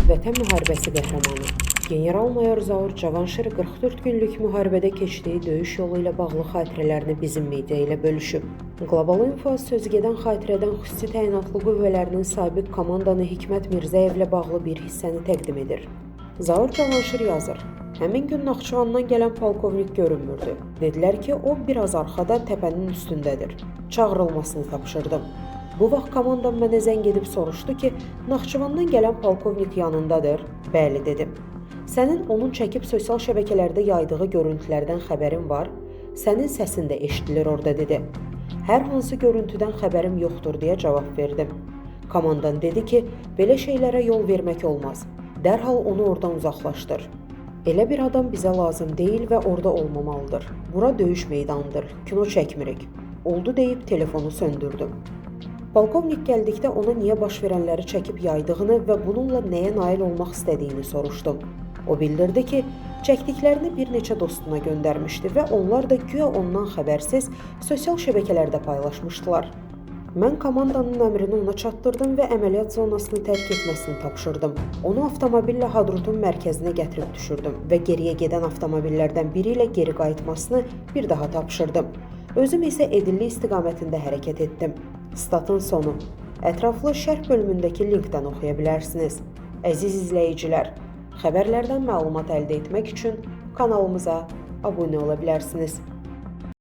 Vətən müharibəsi qəhrəmanı General-mayor Zaur Cavanşir 44 günlük müharibədə keçdiyi döyüş yolu ilə bağlı xatirələrini bizim media ilə bölüşüb. Qlobal Info sözügedən xatirədən xüsusi təyinatlı qüvvələrinin sabiq komandanı Hikmət Mirzəyevlə bağlı bir hissəni təqdim edir. Zaur Cavanşir yazır: Həmin gün Naxçıvandan gələn polkovnik görünmürdü. Dedilər ki, o biraz arxada təpənin üstündədir. Çağırılmasını tapşırdım. Bu vaxt komandam mənə zəng edib soruşdu ki, Naxçıvandan gələn polkovnik yanındadır. Bəli, dedim. Sənin onun çəkib sosial şəbəkələrdə yaydığı görüntülərdən xəbərin var. Sənin səsin də eşidilir orada, dedi. Hər hansı görüntüdən xəbərim yoxdur deyə cavab verdim. Komandan dedi ki, belə şeylərə yol vermək olmaz. Dərhal onu oradan uzaqlaşdır. Elə bir adam bizə lazım deyil və orada olmamalıdır. Bura döyüş meydanıdır, kino çəkmirik. Oldu deyib telefonu söndürdüm. Polkovnik gəldikdə ona niyə baş verənləri çəkib yaydığını və bununla nəyə nail olmaq istədiyini soruşdum. O bildirdi ki, çəkdiklərini bir neçə dostuna göndərmişdi və onlar da güya ondan xəbərsiz sosial şəbəkələrdə paylaşmışdılar. Mən komandanın əmrini ona çatdırdım və əməliyyat zonasını tərk etməsini tapşırdım. Onu avtomobillə Hadrutun mərkəzinə gətirib düşürdüm və geriyə gedən avtomobillərdən biri ilə geri qayıtmasını bir daha tapşırdım. Özüm isə Edilli istiqamətində hərəkət etdim. Statın sonu. Ətraflı şərh bölümündəki linkdən oxuya bilərsiniz. Əziz izləyicilər, xəbərlərdən məlumat əldə etmək üçün kanalımıza abunə ola bilərsiniz.